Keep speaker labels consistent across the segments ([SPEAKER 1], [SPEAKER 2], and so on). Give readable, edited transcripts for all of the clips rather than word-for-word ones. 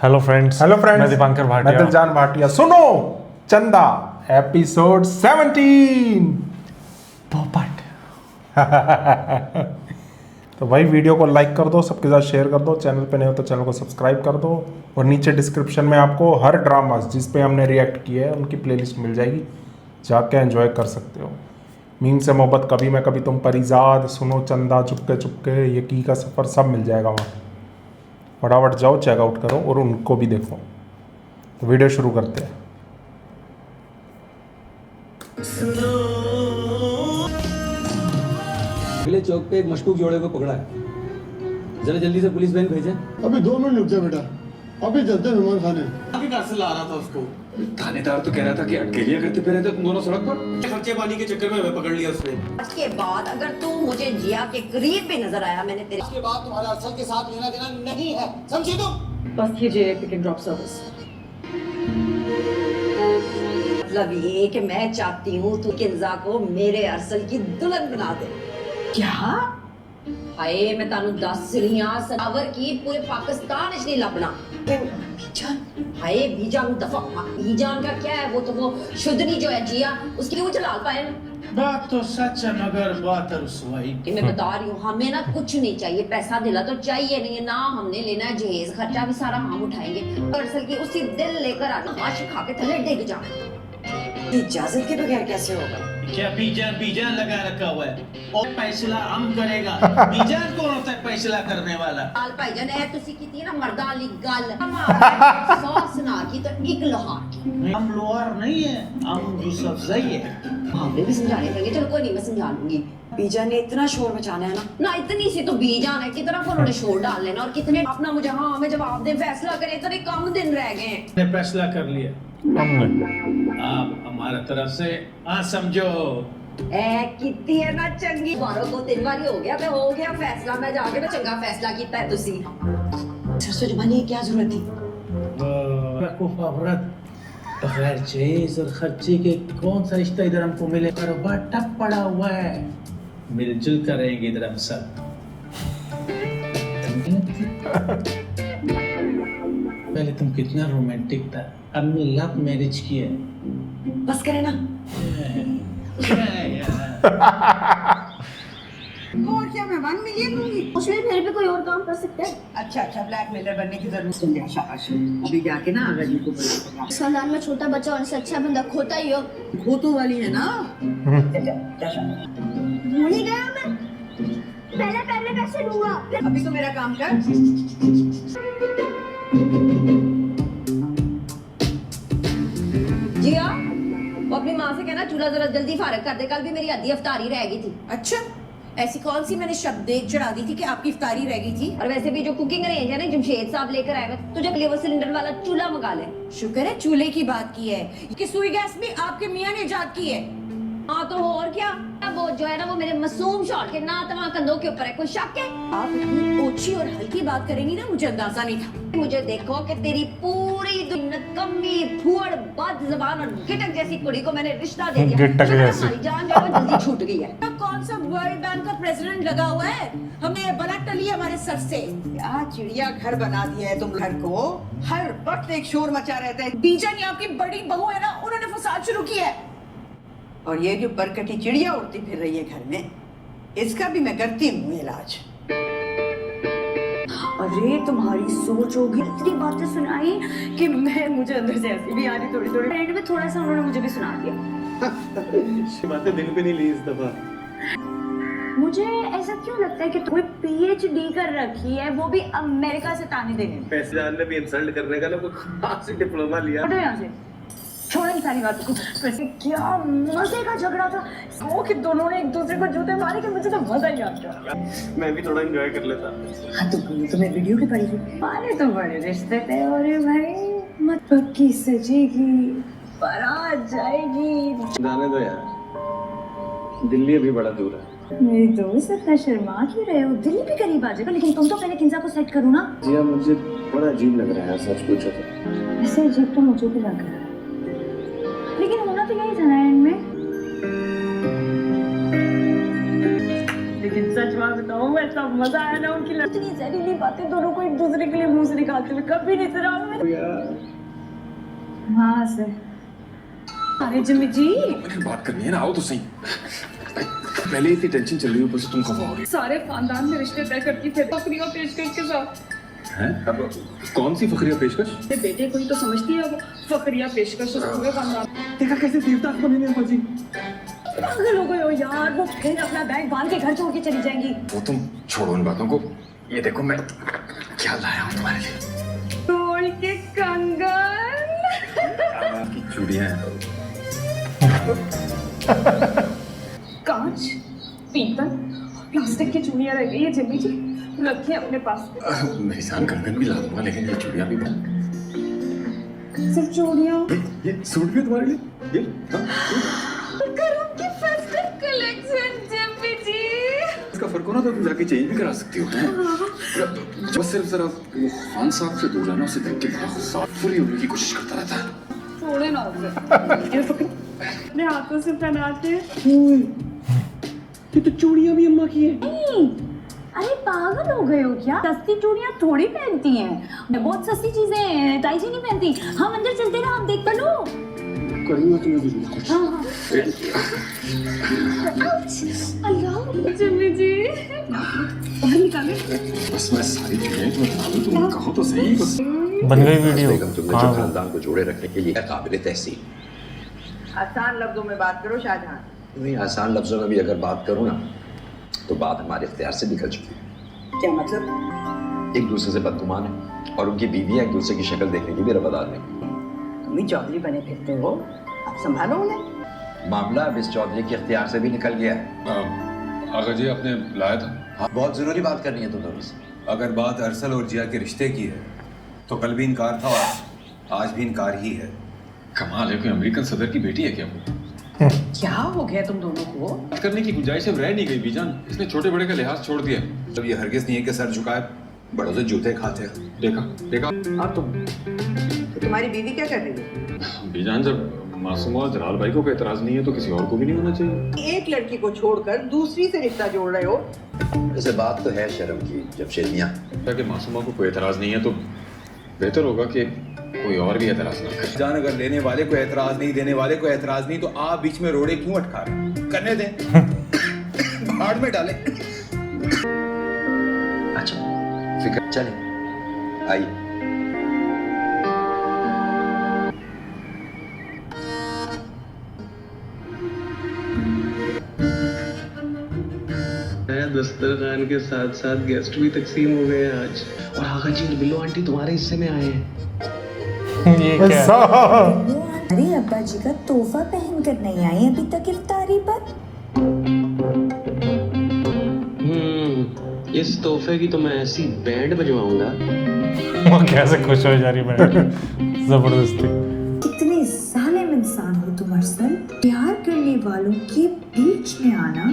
[SPEAKER 1] Hello friends, मैं दीपांकर भाटिया।
[SPEAKER 2] मैं दिलजान भाटिया। सुनो चंदा एपिसोड 17 पोपट। तो भाई वीडियो को लाइक कर दो, सबके साथ शेयर कर दो, चैनल पे नहीं हो तो चैनल को सब्सक्राइब कर दो, और नीचे डिस्क्रिप्शन में आपको हर ड्रामा जिस पे हमने रिएक्ट किए है उनकी प्लेलिस्ट मिल जाएगी, जाके एंजॉय कर सकते हो। मीम से मोहब्बत, कभी मैं कभी तुम, परिजाद, सुनो चंदा, चुपके चुपके, ये की का सफ़र, सब मिल जाएगा वहाँ। फटाफट जाओ, चेकआउट करो और उनको भी देखो। तो वीडियो शुरू करते हैं।
[SPEAKER 3] अगले चौक पे एक मशकूक जोड़े को पकड़ा है, जरा जल्दी से पुलिस वैन भेजें।
[SPEAKER 4] अभी 2 मिनट रुक जा बेटा, अभी चलते हैं मेहमान खाने।
[SPEAKER 5] अभी घर से ला रहा था उसको।
[SPEAKER 3] थानेदार तो कह रहा था कि अकेलिया करते फिर रहे थे तुम दोनों सड़क पर।
[SPEAKER 5] खर्चे पानी के चक्कर में हमें पकड़ लिया उसने।
[SPEAKER 6] उसके बाद अगर तू मुझे जिया के करीब भी नजर आया, मैंने तेरे
[SPEAKER 5] उसके बाद तुम्हारा अरसल के साथ लेना देना नहीं है, समझी तुम?
[SPEAKER 7] बस कीजिए पिक एंड ड्रॉप सर्विस।
[SPEAKER 6] मतलब ये कि मैं चाहती हूँ तू किंजा को मेरे अरसल की दुल्हन बना दे।
[SPEAKER 7] क्या?
[SPEAKER 6] हाय मैं तानू दस रही हां, सनावर की पूरे पाकिस्तान च नहीं लभना।
[SPEAKER 7] बीजान,
[SPEAKER 6] हाय बीजान दफा, बीजान का क्या है, वो तो वो शुद्धनी जो है जिया, उसकी वो चला पाए।
[SPEAKER 8] बात तो सच है मगर बात रुसवाई।
[SPEAKER 6] मैं बता रही हूँ, हमें ना कुछ नहीं चाहिए, पैसा दिला तो चाहिए नहीं है ना, हमने लेना है जहेज, खर्चा भी सारा हम उठाएंगे। अरसल की उसी दिल लेकर आना, माश खा के थले डिग जाना।
[SPEAKER 7] इजाजत के बगैर कैसे होगा?
[SPEAKER 8] क्या बीजान बीजान लगा रखा हुआ है और फैसला हम करेगा। बीजान कौन होता है फैसला करने वाला?
[SPEAKER 6] आल भाईजान है तुसी की थी ना मर्दां वाली गल, सॉस ना की तो एक लोहार।
[SPEAKER 8] हम लोहार नहीं है, हम यूसुफजई है।
[SPEAKER 6] हमने भी समझाने लगे, चलो कोई नहीं मैं समझा लूंगी।
[SPEAKER 7] बीजान ने इतना शोर मचाना है
[SPEAKER 6] ना इतनी सी तो बीजान है, कितना को उन्होंने शोर डाल लेना, और कितने अपना मुझे हाँ हमें जवाब दे, फैसला करे, इतने कम दिन रह गए हैं।
[SPEAKER 8] ने फैसला कर लिया, आप हमारा तरफ से हाँ समझो।
[SPEAKER 6] ए कितनी है ना चंगी, बारों को 3 बारी हो गया, मैं हो गया फैसला, मैं जाके मैं चंगा फैसला किया है तुसी।
[SPEAKER 7] सरसों जमाने की क्या जरूरत थी?
[SPEAKER 8] बेवकूफ औरत, बगैर जहेज और खर्चे के कौन सा रिश्ता इधर हमको मिले? कारोबार टप पड़ा हुआ है, मिलजुल कर रहेंगे इधर हम सब। पहले तुम कितना रोमांटिक था, हमने लव मैरिज किया।
[SPEAKER 7] बस करे ना।
[SPEAKER 9] और क्या मेहमान में ये दूंगी?
[SPEAKER 6] उसमें फिर भी कोई और काम कर सकते हैं।
[SPEAKER 9] अच्छा ब्लैकमेलर बनने की जरूरत नहीं है। शाबाश, अभी जाके ना अगर जी को बोलो।
[SPEAKER 10] इस खानदान में छोटा बच्चा होने से अच्छा बंदा खोता ही हो।
[SPEAKER 9] खोतों वाली है ना।
[SPEAKER 10] भूल ही गया मैं, पहले कैसे लूंगा।
[SPEAKER 9] अभी तो मेरा काम कर।
[SPEAKER 6] जिया वो अपनी माँ से कहना चूल्हा जरा जल्दी फारग कर दे, कल भी मेरी आधी अफ्तारी रह गई थी।
[SPEAKER 9] अच्छा, ऐसी कौन सी मैंने शब्द चढ़ा दी थी कि आपकी इफ्तारी रह गई थी?
[SPEAKER 6] और वैसे भी जो कुकिंग रेंज है ना जमशेद साहब लेकर आएगा, तुझे लिए वो सिलेंडर वाला चूल्हा मंगा ले।
[SPEAKER 9] शुक्र है चूल्हे की बात की है कि सुई गैस भी आपके मियाँ ने इजाद की है।
[SPEAKER 6] हाँ तो और क्या, वो जो है ना वो मेरे मासूम शॉट के ना तमाम कंधों के ऊपर है, कोई शक है?
[SPEAKER 9] आप इतनी ओछी और हल्की बात करेंगी ना, मुझे अंदाजा नहीं था।
[SPEAKER 6] मुझे देखो कि तेरी पूरी कमी फुअड़ बद जबान और गिटक जैसी कुड़ी को मैंने रिश्ता दे दिया।
[SPEAKER 1] गिटक
[SPEAKER 6] शुक्र है
[SPEAKER 1] जैसी।
[SPEAKER 6] हमारी जान जो है वो जल्दी छूट गई है।
[SPEAKER 9] कौन सा वर्ल्ड बैंक का प्रेसिडेंट लगा हुआ है, हमें बला टली हमारे सर से। क्या चिड़िया घर बना दिया है तुम घर को, हर वक्त एक शोर मचा रहता है। बीजान ये आपकी बड़ी बहू है ना, उन्होंने फसाद शुरू किया है, और ये जो बरकटी चिड़िया उड़ती फिर रही है घर में, इसका भी मैं करती हूँ इलाज।
[SPEAKER 7] अरे तुम्हारी सोच होगी, इतनी बातें सुनाई कि मुझे अंदर से हंसी भी आ रही थोड़ी। एंड में थोड़ा सा उन्होंने मुझे भी सुना दिया।
[SPEAKER 5] बातें दिल पे नहीं ली इस दफा।
[SPEAKER 10] मुझे ऐसा क्यों लगता है कि कोई PhD कर रखी है, वो भी अमेरिका से ताने देने।
[SPEAKER 5] पैसे जानने भी इंसल्ट करने का ना कोई खास डिप्लोमा लिया।
[SPEAKER 7] हटो यहाँ से, छोड़ो सारी बातों को। वैसे क्या मजे का झगड़ा था वो कि दोनों ने एक दूसरे को जूते मारे, कि मुझे तो मजा ही आ गया।
[SPEAKER 5] मैं भी थोड़ा एंजॉय कर लेता।
[SPEAKER 7] हाँ तो तुम्हें वीडियो की पड़ी थी, मारे तो बड़े रिश्ते थे। अरे भाई मत पक्की सजेगी, बारात जाएगी।
[SPEAKER 5] जाने दो यार, दिल्ली अभी बड़ा दूर है।
[SPEAKER 7] मेरी दोस्त इतना शर्मा क्यों रहे हो? दिल्ली भी करीब आ जाएगा, लेकिन तुम तो पहले किंजा को सेट करो ना।
[SPEAKER 5] जी मुझे बड़ा अजीब लग रहा है सच पूछो तो।
[SPEAKER 7] ऐसे अजीब तो मुझे भी लग रहा है, लेकिन होना तो यही था ना एंड में। लेकिन सच बात बताऊं, मैं ऐसा मजा आया ना उनकी इतनी जहरीली बातें दोनों को एक दूसरे के लिए मुंह से निकालते हुए कभी नहीं सुना वहाँ से। अरे जिम्मी जी
[SPEAKER 1] बात करनी है ना, आओ तो सही। पहले इतनी टेंशन चल रही है, ऊपर से तुम खफा हो रही
[SPEAKER 7] सारे खानदान में रिश्ते तय करती थे बकरियों पेशकश के साथ।
[SPEAKER 1] हैं? अब कौन सी फखरिया पेशकश?
[SPEAKER 7] मेरे बेटे को ही तो समझती है वो फकरिया पेशकश पूरे खानदान।
[SPEAKER 3] देखा कैसे देवता बने अम्मा जी।
[SPEAKER 7] पागल हो गए हो यार, वो फिर अपना बैग बांध के घर छोड़ के चली जाएंगी।
[SPEAKER 1] वो तुम छोड़ो उन बातों को, ये देखो मैं क्या लाया हूँ तुम्हारे लिए।
[SPEAKER 7] तोड़ के कंगन
[SPEAKER 1] की चूड़ियाँ हैं।
[SPEAKER 7] कांच, पीतल, प्लास्टिक की चूड़ियां रह गई है जिम्मी जी, रखिए अपने पास।
[SPEAKER 1] मेरी जान कंगन भी ला दूंगा, लेकिन ये चूड़ियाँ भी
[SPEAKER 7] सिर्फ चूड़ियां।
[SPEAKER 1] ये सूट भी है तुम्हारे लिए? ये हाँ?
[SPEAKER 7] करूं की फेस्टिव कलेक्शन जिम्मी जी।
[SPEAKER 1] इसका फर्क हो ना तो तुम जाके चेंज भी करा सकती हो। हैं? बस सिर्फ जरा वो खान साहब से दूर जाना, उसे देख के बड़ा गुस्सा फुली होने की कोशिश करता रहता है।
[SPEAKER 7] छोड़े ना उसे। ये पकड़, अपने हाथों से पहनाते।
[SPEAKER 3] ये तो चूड़ियां भी अम्मा की है।
[SPEAKER 10] अरे पागल हो गए हो क्या? सस्ती चूड़ियां थोड़ी पहनती हैं, बहुत सस्ती चीजें ताई जी नहीं पहनती। हम अंदर चलते ना, हम देख लो।
[SPEAKER 3] करूंगा तुम्हें भी कुछ।
[SPEAKER 7] अल्लाह जिम्मी जी बाहर निकाले।
[SPEAKER 1] बस मैं सारी चीजें तुम्हें बता दूं, तुम कहो तो सही। बस
[SPEAKER 2] बन गई वीडियो।
[SPEAKER 11] तुमने जो खानदान को जोड़े रखने के लिए काबिल तहसीन।
[SPEAKER 9] आसान लफ्जों में बात करो शाहजहां।
[SPEAKER 11] नहीं, आसान लफ्जों में भी अगर बात करूँ ना तो बात हमारे इख्तियार से निकल चुकी है।
[SPEAKER 9] क्या मतलब?
[SPEAKER 11] एक दूसरे से बदगुमान है और उनकी बीवियां एक दूसरे की शक्ल देखने की भी रवादार नहीं।
[SPEAKER 9] तुम ही चौधरी बने फिरते हो, अब संभालो उन्हें।
[SPEAKER 11] मामला अब इस चौधरी के इख्तियार से भी निकल गया है।
[SPEAKER 1] आगा जी आपने लाया था?
[SPEAKER 11] हाँ, बहुत जरूरी बात करनी है तुम दोनों से।
[SPEAKER 12] अगर बात अरसल और जिया के रिश्ते की है तो कल भी इनकार था और आज भी इनकार ही है।
[SPEAKER 1] कमाल है, कोई अमेरिकन सदर की बेटी है क्या वो?
[SPEAKER 9] क्या हो गया तुम दोनों को?
[SPEAKER 1] बात करने की गुंजाइश अब रह नहीं गई बीजान। इसने छोटे बड़े का लिहाज छोड़ दिया।
[SPEAKER 12] जब ये हरगिज नहीं है कि सर झुकाए बड़ों से जूते खाते हैं।
[SPEAKER 1] देखा
[SPEAKER 9] और तुम तो तुम्हारी बीवी क्या कर रही है?
[SPEAKER 1] बीजान, जब मासूम और जलाल भाई को कोई एतराज नहीं है तो किसी और को भी नहीं होना चाहिए।
[SPEAKER 9] एक लड़की को छोड़कर दूसरी से रिश्ता जोड़ रहे हो।
[SPEAKER 11] वैसे बात तो है शर्म की, जब शेरनियां
[SPEAKER 1] कि मासूमा को कोई एतराज नहीं है तो बेहतर होगा कि कोई और भी एतराज ना करे।
[SPEAKER 12] जान, अगर लेने वाले को एतराज नहीं, देने वाले को एतराज नहीं, तो आप बीच में रोड़े क्यों अटका रहे? करने दें, भाड़ में डालें।
[SPEAKER 11] अच्छा फिक्र चले आइए।
[SPEAKER 13] दस्तरखान के साथ साथ गेस्ट भी तकसीम हो गए आज। और आगा जी और बिल्लो आंटी तुम्हारे हिस्से में आए हैं।
[SPEAKER 2] ये क्या?
[SPEAKER 10] अरे अब्बा जी का तोहफा पहन कर नहीं आई अभी तक इफ्तारी पर।
[SPEAKER 13] इस तोहफे की तो मैं ऐसी बैंड बजवाऊंगा।
[SPEAKER 2] वो कैसे खुश हो जा रही है जबरदस्ती।
[SPEAKER 10] कितने जालिम इंसान हो तुम अरसल, प्यार करने वालों के बीच में आना।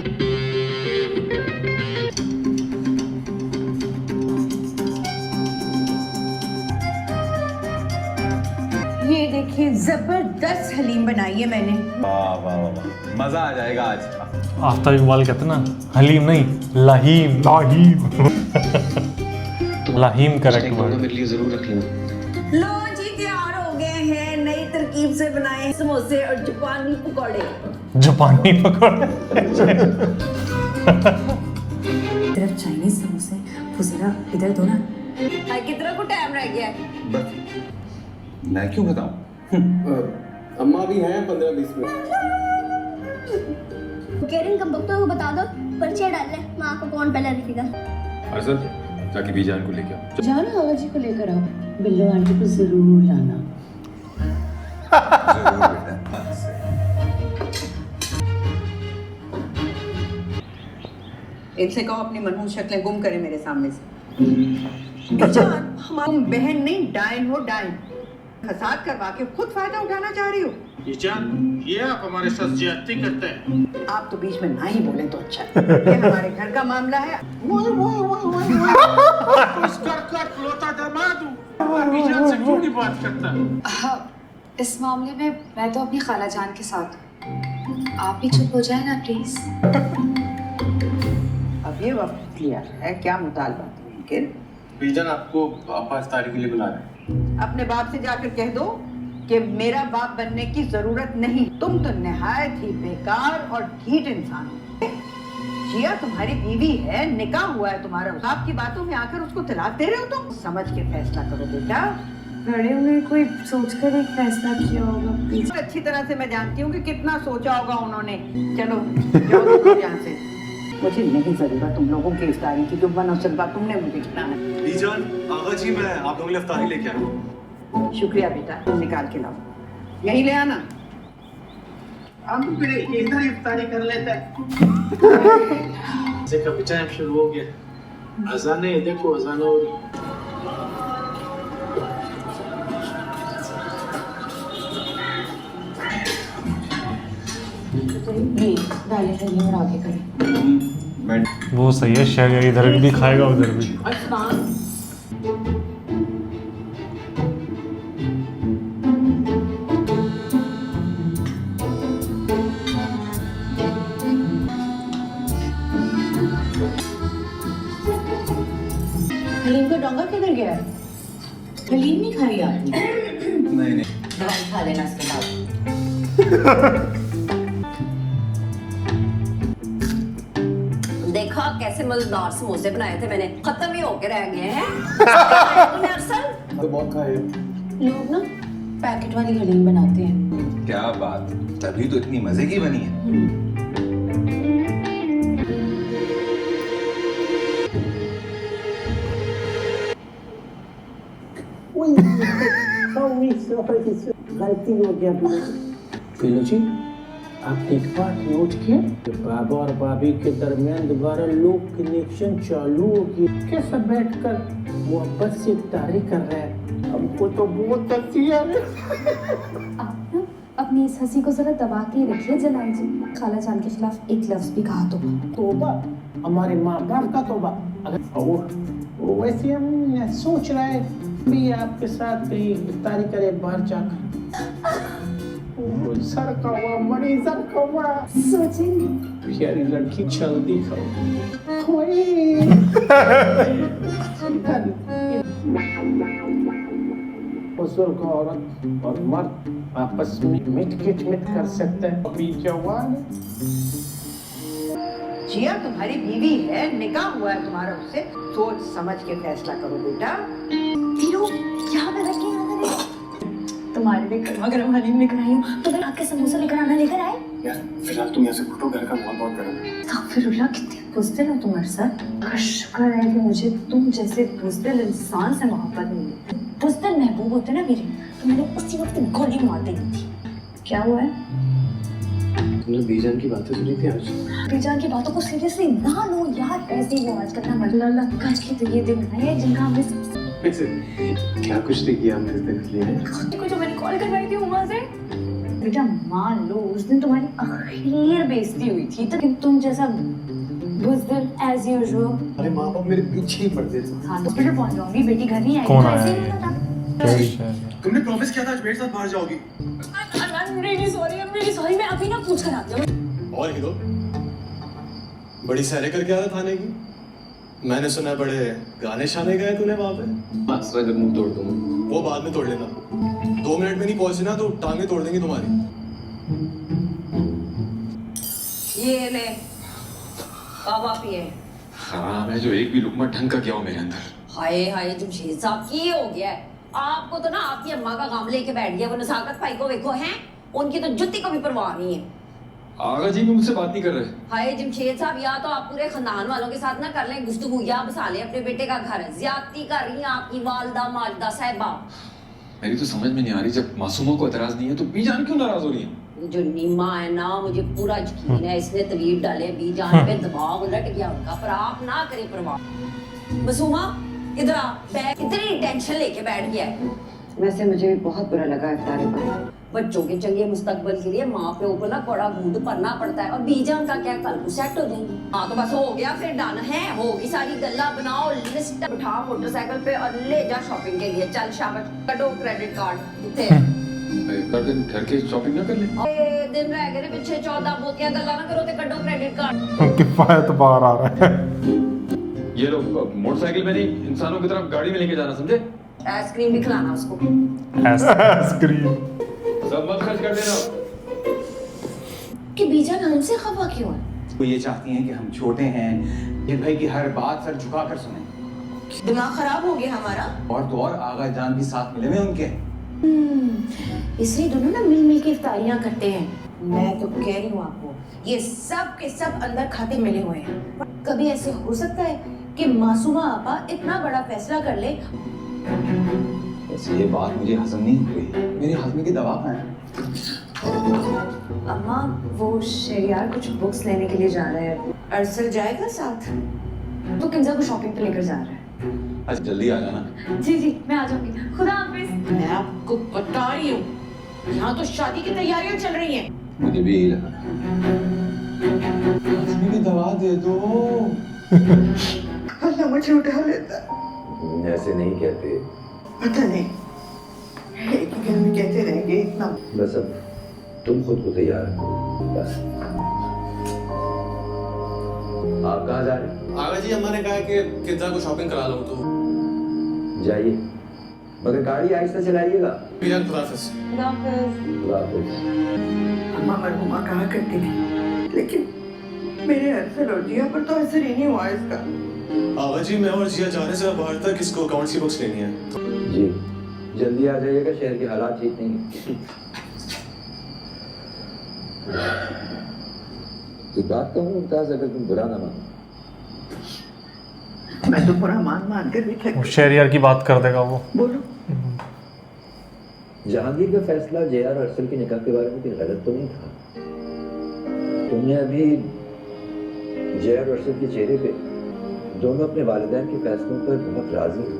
[SPEAKER 10] ये देखिए जबरदस्त हलीम बनाई है मैंने।
[SPEAKER 12] वाह वाह वाह, मजा आ जाएगा आज।
[SPEAKER 2] आफ्ताब इकबाल कहते ना, हलीम नहीं लाहीम। लाहीम करेक्ट वर्ड।
[SPEAKER 13] मेरे लिए जरूर रख लेना।
[SPEAKER 9] लो जी, तैयार हो गए हैं नई तरकीब से बनाए समोसे और जापानी पकौड़े।
[SPEAKER 2] जापानी पकौड़े।
[SPEAKER 10] तरफ चाइनीज समोसे, वो जरा इधर दो ना।
[SPEAKER 9] कितना को टाइम रह गया है?
[SPEAKER 12] मैं क्यों बताऊं?
[SPEAKER 4] अम्मा भी हैं 15-20 मिनट।
[SPEAKER 10] केरिन कब वक्त को बता दो, पर्चे डाल ले, माँ को कौन पहले रखेगा।
[SPEAKER 1] अरसल जाके बीजान को लेके आओ।
[SPEAKER 9] जाना आगा जी को लेकर आओ, बिल्लो आंटी को जरूर लाना।
[SPEAKER 12] जरूर बेटा।
[SPEAKER 9] इनसे कहो अपनी मनहूस शक्लें गुम करे मेरे सामने से। जान, हमारी बहन नहीं, डायन हो डायन। फसाद करवा के खुद फायदा उठाना चाह रही हो।
[SPEAKER 8] ये आप हमारे साथ ज्यादती करते हैं।
[SPEAKER 9] आप तो बीच में ना ही बोले तो अच्छा है। ये हमारे घर का मामला है।
[SPEAKER 8] खलोता दामाद हूँ, बीजान से क्यों नहीं बात करता?
[SPEAKER 7] इस मामले में मैं तो अपनी खाला जान के साथ हूँ। आप भी चुप हो जाए ना प्लीज।
[SPEAKER 9] अब ये वक्त लिया है, क्या मुतालबा है इनके?
[SPEAKER 4] बीजान आपको पापा इफ्तारी के लिए बुला रहे हैं।
[SPEAKER 9] अपने बाप से जाकर कह दो कि मेरा बाप बनने की जरूरत नहीं। तुम तो निहायत ही बेकार और ढीठ इंसान हो। जिया तुम्हारी बीवी है, निकाह हुआ है तुम्हारा, आपकी बातों में आकर उसको तलाक दे रहे हो तुम। समझ के फैसला करो बेटा।
[SPEAKER 7] बड़े ने कोई सोचकर एक फैसला किया होगा प्लीज।
[SPEAKER 9] अच्छी तरह से मैं जानती हूँ कि कितना सोचा होगा उन्होंने। चलो जाओ तुम यहाँ से। मुझे नहीं जरूरत तुम लोगों की इफ्तारी की, जो बनौसत तुमने मुझे खिलाना है।
[SPEAKER 4] बीजान आगा जी मैं आप लोगों के लिए इफ्तारी लेके आया हूँ।
[SPEAKER 9] शुक्रिया बेटा, तुम निकाल के लाओ, यही ले आना।
[SPEAKER 13] हम फिर इधर इफ्तारी कर लेते हैं।
[SPEAKER 8] से कभी टाइम शुरू हो गया। अजान है, देखो अजान हो रही।
[SPEAKER 7] ये डाले थे और आगे करें।
[SPEAKER 2] वो सही है, शेर इधर भी खाएगा उधर भी।
[SPEAKER 10] हलीम का डोंगा किधर गया है? हलीम नहीं खाई आपने?
[SPEAKER 4] नहीं
[SPEAKER 10] दवाई खा लेना इसके बाद।
[SPEAKER 6] देखा कैसे मजेदार समोसे बनाए थे मैंने, खत्म ही होके रह गए हैं। तूने अरसल
[SPEAKER 4] तो बहुत खाए।
[SPEAKER 10] लोग ना पैकेट वाली हलीम बनाते हैं।
[SPEAKER 12] क्या बात, तभी तो इतनी मजे की बनी है।
[SPEAKER 8] गलती हो गया पीलू जी। आप एक बात नोट किए, बाबा और भाभी के दरमियान दोबारा लोग कनेक्शन चालू हो गया। कैसा बैठकर मोहब्बत से इफ्तारी कर रहे हैं, हमको तो बहुत हंसी आ रही है।
[SPEAKER 10] आप ना अपनी इस हंसी को जरा दबा के रखिए जनाब जी। खाला जान के खिलाफ एक लफ्ज भी कहा तो
[SPEAKER 8] तोबा, हमारे माँ बाप का तोबा। अगर वैसे हम सोच रहे हैं भी आपके साथ कहीं इफ्तारी करे बाहर जाकर। सर का हुआ मणि सर का हुआ
[SPEAKER 10] सोचेंगे।
[SPEAKER 8] प्यारी लड़की जल्दी खाओ। बुजुर्ग औरत और मर्द आपस में मिट कर सकते हैं। अभी जवान
[SPEAKER 9] जिया तुम्हारी बीवी है, निकाह हुआ है तुम्हारा उससे, सोच समझ के फैसला करो बेटा।
[SPEAKER 10] फिरो यहाँ पे बैठ के यहाँ करे। तुम्हारे लिए गर्मा गर्म हलीम लेकर आई हूँ, तो मैं आपके समोसा लेकर आना लेकर आए।
[SPEAKER 4] यार फिलहाल तुम यहाँ से फुटो, घर का माहौल बहुत गर्म है।
[SPEAKER 10] अस्तगफिरुल्लाह, कितने बुज़दिल हो तुम अरसद। का शुक्र है कि मुझे तुम जैसे बुज़दिल इंसान से मोहब्बत मिली। बुज़दिल महबूब होते ना मेरे, तो मैंने उसी वक्त गोली मार दी थी। क्या हुआ है?
[SPEAKER 4] तुमने बीजान की बातें सुनी थी आज?
[SPEAKER 10] बीजान की बातों को सीरियसली ना लो यार, ऐसे ही वो आजकल ना मरला कज के तो ये दिन है जिनका हमने
[SPEAKER 4] क्या कुछ नहीं किया हमने इस दिन के लिए।
[SPEAKER 10] को जो मैंने कॉल करवाई थी उमा से। बेटा मान लो उस दिन तुम्हारी आखिर बेइज्जती हुई थी, तो तुम जैसा बुज़दिल एज यूजुअल।
[SPEAKER 4] अरे माँ बाप मेरे पीछे ही पड़ते थे।
[SPEAKER 10] हाँ हॉस्पिटल पहुंच जाऊंगी, बेटी घर नहीं आएगी।
[SPEAKER 2] कौन
[SPEAKER 10] तो
[SPEAKER 2] आया
[SPEAKER 10] ऐसे
[SPEAKER 2] है?
[SPEAKER 10] ही होता था।
[SPEAKER 4] तुमने प्रॉमिस किया था आज मेरे साथ बाहर जाओगी।
[SPEAKER 10] I'm really sorry, मैं अभी ना पूछ कर आती हूँ।
[SPEAKER 4] और हीरो बड़ी सैरे करके आया थाने की। मैंने सुना बड़े गाने शाने गए तूने वहां पे।
[SPEAKER 1] आसरा जब मुंह तोड़ दूंगा।
[SPEAKER 4] वो बाद में तोड़ लेना, 2 मिनट में नहीं पहुंचे ना तो टांगे तोड़ देंगे तुम्हारी।
[SPEAKER 6] ये ले बाबा पिए।
[SPEAKER 1] खराब है जो एक भी लुकमा ढंग का क्या हो मेरे अंदर।
[SPEAKER 6] हाय हाय जमशेद साहब की हो गया है आपको, तो ना आपकी अम्मा का काम लेके बैठ गया। वो नसाकत भाई को देखो हैं, उनकी तो जुत्ती को भी परवाह नहीं है।
[SPEAKER 1] आगा जी भी मुझसे बात नहीं कर रहे।
[SPEAKER 6] हाय जमशेद साहब, या तो आप पूरे खानदान वालों के साथ ना कर लें गुफ्तगू, या बसा लें अपने बेटे का घर। ज्यादती कर रही हैं आपकी वालदा माजदा साहिबा।
[SPEAKER 1] मेरी तो समझ में नहीं आ रही, जब मासूमों को एतराज नहीं है तो बीजान क्यों नाराज हो रही है?
[SPEAKER 6] जो नीमा है ना, मुझे पूरा यकीन है इसने तवीर डाले बीजान पे, दबाव उलट गया उनका, पर आप ना करें परवाह। मासूमा इधर आ, बैठ, इतनी टेंशन लेके बैठ गया है।
[SPEAKER 9] वैसे मुझे भी बहुत बुरा लगा इफ्तारी पर।
[SPEAKER 6] बच्चों के चंगे मुस्तकबल के लिए माँ पे ऊपर ना कड़ा घूंट पड़ना पड़ता है, और बीजान का क्या, कल को सेट हो जाएंगी। हाँ तो बस हो गया, फिर डन है, होगी सारी गल्ला बनाओ, लिस्ट उठा मोटरसाइकिल पे और ले जा शॉपिंग के लिए। चल शाबाश, कटो क्रेडिट कार्ड। कितने
[SPEAKER 1] दिन ठहर के शॉपिंग ना कर ले
[SPEAKER 6] दिन रह गए पीछे 14 बोतियां गल्ला ना करो ते कड्डो क्रेडिट कार्ड
[SPEAKER 2] किफायत बाहर आ रहा है।
[SPEAKER 1] ये लोग मोटरसाइकिल में नहीं इंसानों की तरफ गाड़ी में लेके जाना, समझे?
[SPEAKER 6] आइसक्रीम भी खिलाना उसको।
[SPEAKER 2] आइसक्रीम
[SPEAKER 1] सब मत खर्च कर देना।
[SPEAKER 6] कि बीजान हमसे खफा क्यों है?
[SPEAKER 12] वो ये चाहती हैं कि हम छोटे हैं, ये भाई की हर बात सर झुका कर सुने।
[SPEAKER 9] दिमाग खराब हो गया हमारा।
[SPEAKER 12] और तो और आगा जान भी साथ मिले हुए उनके।
[SPEAKER 6] इसलिए दोनों ना मिल मिल के इफ्तारियां करते हैं। मैं तो कह रही हूँ आपको, ये सब के सब अंदर खाते मिले हुए हैं। कभी ऐसे हो सकता है कि मासूमा आपा इतना बड़ा फैसला कर ले?
[SPEAKER 12] वैसे ये बात मुझे हजम नहीं हुई। मेरे हजम की दवा कहाँ है?
[SPEAKER 10] अम्मा वो शहरियार कुछ बुक्स लेने के लिए जा रहे हैं।
[SPEAKER 6] अरसल जाएगा साथ?
[SPEAKER 10] तो किंजा को शॉपिंग पे लेकर जा रहा है।
[SPEAKER 12] अच्छा जल्दी आ जाना।
[SPEAKER 10] जी जी मैं आ जाऊंगी। खुदा हाफिज।
[SPEAKER 9] मैं आपको बता रही हूँ, यहाँ तो शादी की तैयारियां चल रही हैं।
[SPEAKER 12] मुझे भी यही लगा। हजम की दवा दे दो।
[SPEAKER 9] अल्लाह मुझे उठा लेता।
[SPEAKER 11] ऐसे नहीं कहते।
[SPEAKER 9] पता नहीं, एक ही घर में कहते रहेंगे इतना।
[SPEAKER 11] बस अब तुम खुद को तैयार रखो बस। आप कहाँ जा रहे हैं?
[SPEAKER 4] आगा जी अम्मा ने कहा है कि किंजा को शॉपिंग करा लो तो
[SPEAKER 11] जाइए, मगर गाड़ी आहिस्ता चलाइएगा।
[SPEAKER 4] बीजान खुदा हाफिज।
[SPEAKER 11] खुदा हाफिज।
[SPEAKER 9] अम्मा मरहुमा कहा करती थी, लेकिन मेरे अरसल और जिया पर तो असर ही नहीं हुआ इसका।
[SPEAKER 4] आगा जी मैं और जिया जाने से बाहर तक किसको अकाउंट्स की बुक्स लेनी है?
[SPEAKER 11] जी जल्दी आ जाइएगा, शहर के हालात ठीक नहीं है। एक बात कहूँ मुमताज, अगर तुम बुरा ना मानो।
[SPEAKER 9] मैं तो बुरा मान कर भी थक।
[SPEAKER 2] शहरियार की बात कर देगा वो।
[SPEAKER 9] बोलो।
[SPEAKER 11] जहांगीर का फैसला जेआर और अरसल के निकाह के बारे में कोई गलत तो नहीं था? तुमने अभी जेआर और अरसल के चेहरे पे दोनों अपने वालिदैन के फैसलों पर बहुत राजी हैं।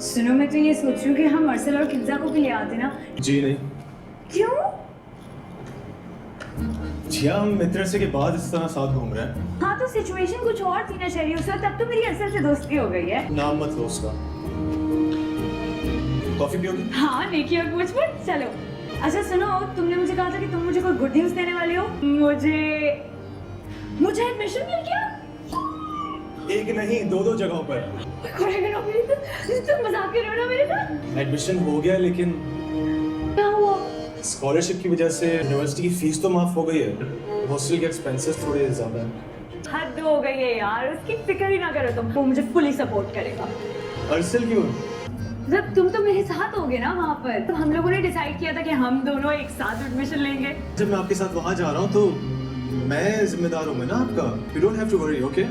[SPEAKER 7] सुनो मैं तो ये सोच रही हूँ कि हम अरसल और किंजा को भी ले आते ना।
[SPEAKER 4] जी नहीं।
[SPEAKER 7] क्यों?
[SPEAKER 4] जिया हम मित्र से के बाद इस तरह साथ घूम रहे हैं।
[SPEAKER 7] हाँ तो सिचुएशन कुछ और थी ना शहरी उस वक्त, तब तो मेरी अरसल से दोस्ती हो गई है।
[SPEAKER 4] नाम मत लो उसका। कॉफी पियोगे?
[SPEAKER 7] हाँ नेकी और पूछ पूछ चलो। अच्छा सुनो, तुमने मुझे कहा था कि तुम मुझे कोई गुड न्यूज देने वाले हो। मुझे एडमिशन मिल गया।
[SPEAKER 4] एक नहीं दो जगहों पर।
[SPEAKER 7] तुम मजाक कर रहे हो ना मेरे साथ?
[SPEAKER 4] एडमिशन हो गया, लेकिन
[SPEAKER 7] क्या हुआ?
[SPEAKER 4] स्कॉलरशिप की वजह से यूनिवर्सिटी की फीस तो माफ हो गई है, हॉस्टल के एक्सपेंसेस थोड़े ज्यादा हैं।
[SPEAKER 7] हद हो गई है यार, उसकी फिक्र ही ना करो तुम। वो मुझे फुली सपोर्ट करेगा।
[SPEAKER 4] अरसल क्यों?
[SPEAKER 7] जब तुम तो मेरे साथ होगे ना वहाँ पर, तो हम लोगों ने डिसाइड किया था कि हम दोनों एक साथ एडमिशन लेंगे।
[SPEAKER 4] जब मैं आपके साथ वहाँ जा रहा हूँ तो मैं जिम्मेदार हूँ ना आपका। You don't have to worry, okay?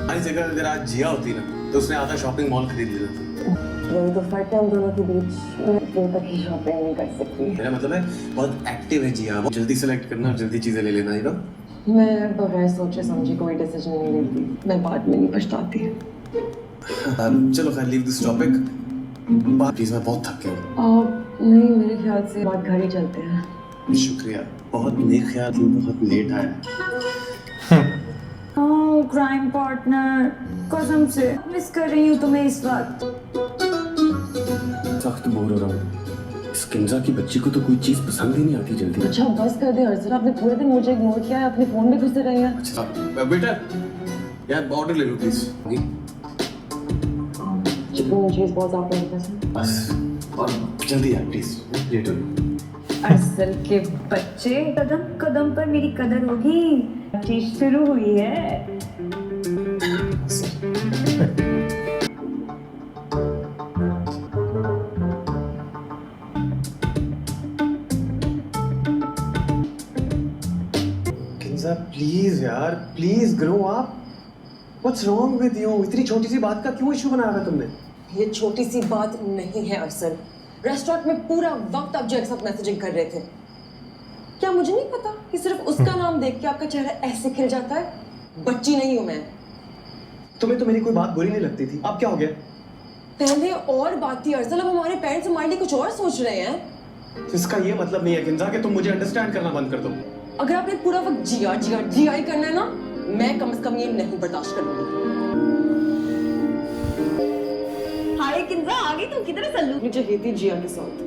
[SPEAKER 4] हमारी जगह अगर आज जिया होती ना तो उसने आधा शॉपिंग मॉल खरीद लिया था।
[SPEAKER 10] यही तो फर्क है हम दोनों के बीच। मैं दिन तक ही शॉपिंग नहीं कर सकती।
[SPEAKER 4] मेरा मतलब है बहुत एक्टिव है जिया, बहुत जल्दी सेलेक्ट करना और जल्दी चीजें ले लेना, you know?
[SPEAKER 10] मैं बगैर सोचे समझे कोई डिसीजन नहीं लेती। मैं बाद में नहीं पछताती।
[SPEAKER 4] चलो खैर लीव दिस टॉपिक। प्लीज मैं बहुत थक गया हूँ।
[SPEAKER 10] नहीं मेरे ख्याल से बात घर ही चलते हैं।
[SPEAKER 4] शुक्रिया, बहुत नेक ख्याल, बहुत लेट आया।
[SPEAKER 7] क्राइम पार्टनर, कसम से मिस कर रही हूँ तुम्हें इस वक्त।
[SPEAKER 1] सख्त बोर हो रहा हूँ। इस किंजा की बच्ची को तो कोई चीज पसंद ही नहीं आती जल्दी।
[SPEAKER 10] अच्छा बस कर दे अरसल, आपने पूरे दिन मुझे इग्नोर किया है, अपने फोन में घुसे रहे हैं।
[SPEAKER 4] अच्छा बेटा यार ऑर्डर ले लो प्लीज।
[SPEAKER 10] चिकन चीज बहुत आपको नहीं पसंद?
[SPEAKER 4] बस और जल्दी यार प्लीज, लेट हो रही।
[SPEAKER 7] अरसल के बच्चे, कदम कदम पर मेरी कदर होगी। चीज शुरू हुई है।
[SPEAKER 4] किंजा प्लीज यार, please grow up. What's wrong with you? इतनी छोटी सी बात का क्यों इशू बनाया है तुमने?
[SPEAKER 10] ये छोटी सी बात नहीं है अरसल। रेस्टोरेंट में पूरा वक्त आप जो एक साथ मैसेजिंग कर रहे थे। क्या मुझे नहीं पता कि सिर्फ उसका नाम देख के आपका चेहरा ऐसे खिल जाता है? बच्ची नहीं हूं मैं।
[SPEAKER 4] तुम्हें तो मेरी कोई बात बुरी नहीं लगती थी, अब क्या हो गया?
[SPEAKER 10] पहले और बात थी अरसल, अब हमारे पेरेंट्स हमारे लिए कुछ और सोच रहे हैं।
[SPEAKER 4] इसका ये मतलब नहीं है किंजा कि तुम मुझे अंडरस्टैंड करना बंद कर दो।
[SPEAKER 10] अगर आपने पूरा वक्त जिया जिया जिया ही करना है ना, मैं कम से कम ये नहीं बर्दाश्त करूंगी।
[SPEAKER 7] किंजा आ गई तू किधर सल्लू मुझे खेती जिया के साथ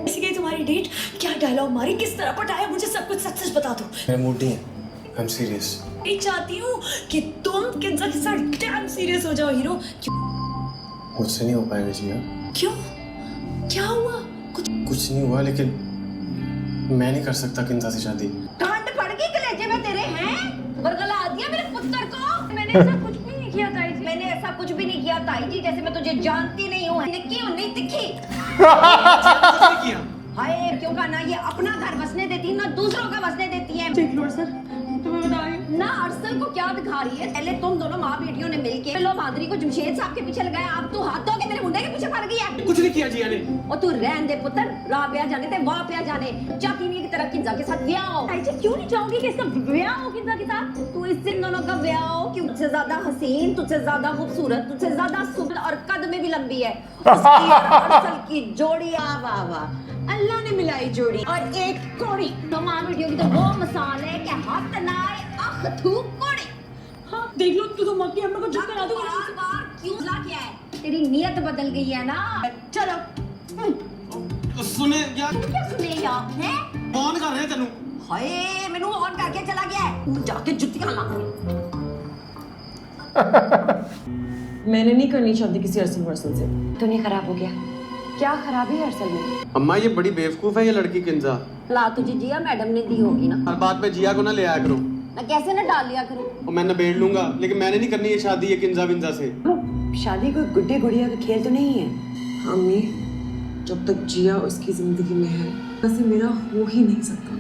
[SPEAKER 7] ऐसी गई तुम्हारी डेट क्या डायलॉग मारी किस तरह पटाया मुझे सब कुछ सच सच बता दो
[SPEAKER 4] मैं मूड नहीं है आई एम सीरियस
[SPEAKER 7] मैं चाहती हूँ कि तुम किंजा के साथ डैम सीरियस हो जाओ हीरो
[SPEAKER 4] मुझसे नहीं हो पाएगा जिया
[SPEAKER 7] क्यों क्या हुआ
[SPEAKER 4] कुछ नहीं हुआ लेकिन मैं नहीं कर सकता किंजा से शादी
[SPEAKER 6] ठंड पड़ गई कलेजे में तेरे हैं बरगला दिया मेरे पुत्र को
[SPEAKER 7] मैंने ऐसा कुछ भी नहीं किया ताई जी
[SPEAKER 6] मैंने ऐसा कुछ भी नहीं किया ताई जी जैसे मैं तुझे जानती नहीं हूँ क्यों नहीं दिखी हाय क्यों का ना ये अपना घर बसने देती है ना दूसरों का बसने देती है
[SPEAKER 7] देख लो सर तुम्हें बता रही
[SPEAKER 6] ना अरसल को क्या दिखा रही है पहले तुम दोनों माँ बेटियों ने मिलके लो माधुरी को जमशेद साहब के पीछे लगाया अब तू हाथ धो के मेरे मुंडे के पीछे पड़ गई है
[SPEAKER 4] कुछ नहीं किया जिया ने
[SPEAKER 6] और तू रहन दे पुत्र राह पे जाने ते वहां पे जाने चाहती नहीं की तरह किंजा के साथ ब्याह हो
[SPEAKER 7] ताई जी क्यों नहीं चाहोगी कि इसका ब्याह हो किंजा के साथ
[SPEAKER 6] तू इससे दोनों का ब्याह हो कि तुझसे ज्यादा हसीन तुझसे ज्यादा खूबसूरत तुझसे ज्यादा सुंदर और कद में भी लंबी है उसकी अरसल की जोड़ी वाह वाह अल्लाह ने मिलाई जोड़ी और एक कोड़ी तो मां वीडियो की तो वो मिसाल है कि हाथ ना आए अख थू कोड़ी
[SPEAKER 7] हाँ देख लो तू तो मक्की हम लोग को चुप करा दो
[SPEAKER 6] बार क्यों ला क्या है तेरी नियत बदल गई है ना चलो
[SPEAKER 4] सुने यार
[SPEAKER 6] क्या सुने यार हैं
[SPEAKER 4] फोन कर रहे हैं तेनू
[SPEAKER 6] हाय मैनू ऑन करके चला गया है तू जाके जुत्तियां ला
[SPEAKER 7] मैंने नहीं करनी चाहती किसी अरसल वर्सल से तो नहीं खराब हो गया क्या खराबी है अरसल में
[SPEAKER 4] अम्मा ये बड़ी बेवकूफ है ये लड़की किंजा
[SPEAKER 6] ला तुझे जिया मैडम ने दी होगी ना
[SPEAKER 4] हर बात पे जिया को ना ले आया करो
[SPEAKER 6] मैं कैसे ना डाल लिया करूं
[SPEAKER 4] और मैं नबेड़ लूंगा लेकिन मैंने नहीं करनी ये शादी ये किंजा विंजा से
[SPEAKER 7] शादी कोई गुड्डे गुड़िया का खेल तो नहीं है अम्मी जब तक जिया उसकी जिंदगी में है वैसे मेरा हो ही नहीं सकता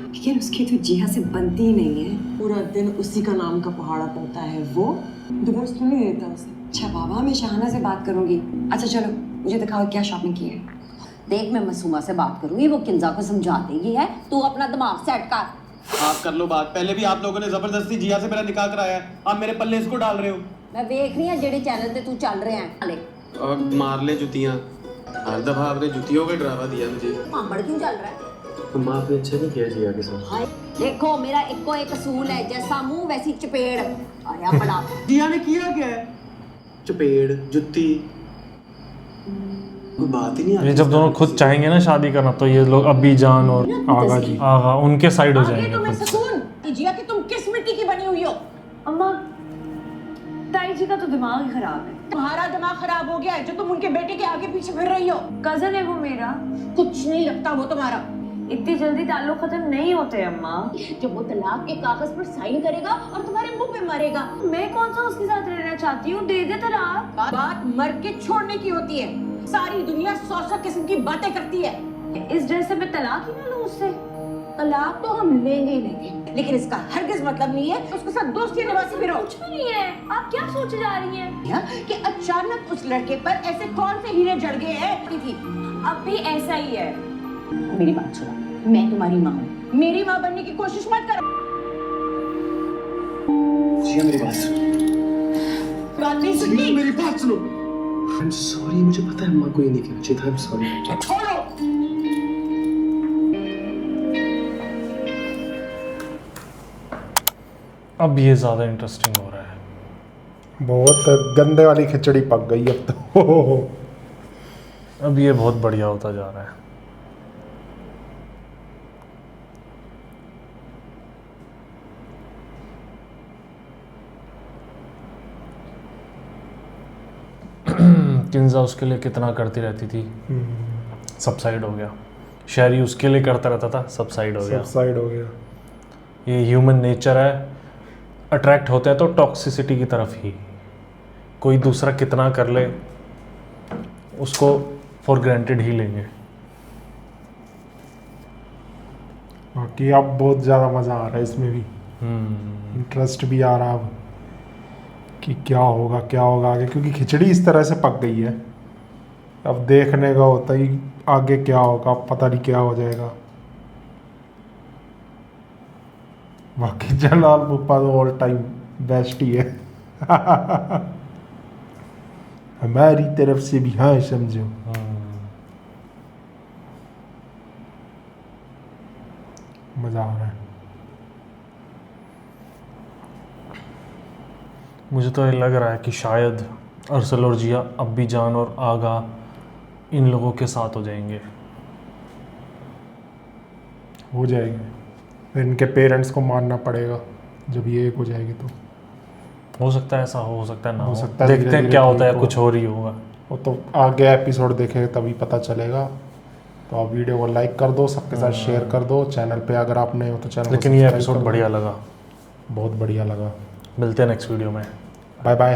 [SPEAKER 7] लेकिन उसकी तो जिया से बनती ही नहीं है पूरा दिन उसी का नाम का पहाड़ा पड़ता है वो डिवोर्स क्यों नहीं देता उसे अच्छा बाबा मैं शाहाना से बात करूंगी अच्छा चलो मुझे दिखाओ क्या शॉपिंग की है
[SPEAKER 6] देख मैं मासूमा से बात करूंगी वो किंजा को समझा देगी है तू अपना दिमाग सेट कर
[SPEAKER 4] आप कर लो बात पहले भी आप लोगों ने जबरदस्ती जिया से मेरा निकाह कराया है आप मेरे पल्ले इसको डाल रहे हो
[SPEAKER 6] मैं देख रही हूं जेडे चैनल पे तू चल रहे हैं ले
[SPEAKER 4] और मार ले जुतियां हर दफा आपने जुतियों का ड्रामा दिया मुझे
[SPEAKER 6] पांबड़ क्यों चल रहा है
[SPEAKER 4] माँ आपने अच्छा नहीं किया जिया के साथ
[SPEAKER 6] हाय देखो मेरा इक्को एक असूल है जैसा मुंह वैसी चपेड़ आया बड़ा
[SPEAKER 4] जिया ने किया क्या है चपेड़ जुत्ती कोई बात ही नहीं
[SPEAKER 2] ये जब दोनों खुद चाहेंगे ना शादी करना तो ये लोग अब्बी जान और आगा जी आगा उनके साइड हो जाएंगे
[SPEAKER 6] तुम्हें
[SPEAKER 2] खुद से।
[SPEAKER 6] सुकून जिया कि तुम किस मिट्टी की बनी हुई हो
[SPEAKER 7] अम्मा ताई जी का तो दिमाग ही खराब है
[SPEAKER 6] तुम्हारा दिमाग खराब हो गया है जो तुम उनके बेटे के आगे पीछे फिर रही हो
[SPEAKER 7] कजन है वो मेरा
[SPEAKER 6] कुछ नहीं लगता वो तुम्हारा
[SPEAKER 7] इतनी जल्दी ताल्लुक खत्म नहीं होते अम्मा
[SPEAKER 6] जब वो तलाक के कागज पर साइन करेगा और तुम्हारे मुंह पे मरेगा
[SPEAKER 7] मैं कौन सा उसके साथ रहना चाहती हूँ दे दे तलाक
[SPEAKER 6] बात मर के छोड़ने की होती है सारी दुनिया 100 किस्म की बातें करती है
[SPEAKER 7] इस डर से मैं तलाक ही ना लूं उससे
[SPEAKER 6] तलाक तो हम लेंगे ही लेंगे लेकिन इसका हरगिज मतलब नहीं है उसके साथ दोस्ती निभाती फिरो
[SPEAKER 7] कुछ भी नहीं है आप क्या सोचे जा रही हैं
[SPEAKER 6] कि अचानक उस लड़के पर ऐसे कौन से हीरे जड़ गए हैं थी
[SPEAKER 7] अब भी ऐसा ही है
[SPEAKER 6] मेरी बात सुनो मैं तुम्हारी माँ हूँ मेरी माँ बनने की कोशिश मत करो
[SPEAKER 4] जिया मेरी बात सुनो
[SPEAKER 6] बात नहीं सुननी
[SPEAKER 4] मेरी बात सुनो आई एम सॉरी मुझे पता है अम्मा को ये नहीं कहना चाहिए था आई एम सॉरी
[SPEAKER 6] छोड़ो
[SPEAKER 2] अब ये ज़्यादा इंटरेस्टिंग हो रहा है बहुत गंदे वाली खिचड़ी पक गई अब तो अब ये बहुत बढ़िया होता जा रहा है किंजा उसके लिए कितना करती रहती थी सब साइड हो गया शहरी उसके लिए करता रहता था सब साइड हो गया सब साइड हो गया ये ह्यूमन नेचर है अट्रैक्ट होते हैं तो टॉक्सिसिटी की तरफ ही कोई दूसरा कितना कर ले उसको फॉर ग्रांटेड ही लेंगे बाकी अब बहुत ज़्यादा मज़ा आ रहा है इसमें भी इंटरेस्ट भी आ रहा अब कि क्या होगा आगे क्योंकि खिचड़ी इस तरह से पक गई है अब देखने का होता ही आगे क्या होगा पता नहीं क्या हो जाएगा बाकी जलाल पुप्पा तो ऑल टाइम बेस्ट ही है हमारी तरफ से भी हाँ समझो मज़ा आ रहा है
[SPEAKER 14] मुझे तो ये लग रहा है कि शायद अरसल और जिया अब भी जान और आगा इन लोगों के साथ हो जाएंगे।
[SPEAKER 2] हो जाएगी, फिर इनके पेरेंट्स को मानना पड़ेगा जब ये एक हो जाएगी तो।
[SPEAKER 14] हो सकता है ऐसा हो सकता है ना
[SPEAKER 2] हो
[SPEAKER 14] हो।
[SPEAKER 2] सकता है
[SPEAKER 14] देखते हैं
[SPEAKER 2] धीरे-धीरे
[SPEAKER 14] क्या होता है,
[SPEAKER 2] ठीक
[SPEAKER 14] कुछ
[SPEAKER 2] हो।
[SPEAKER 14] और ही होगा।
[SPEAKER 2] वो तो आगे एपिसोड देखेंगे तभी पता चलेगा। तो आप वीडियो को लाइक कर दो, सबके साथ शेयर कर दो, चैनल पे अगर आप नए हो तो चैनल को
[SPEAKER 14] लेकिन ये
[SPEAKER 2] सब्सक्राइब
[SPEAKER 14] एपिसोड
[SPEAKER 2] कर दो।
[SPEAKER 14] बढ़िया लगा।
[SPEAKER 2] बहुत बढ़िया लगा।
[SPEAKER 14] मिलते हैं नेक्स्ट वीडियो में।
[SPEAKER 2] Bye bye.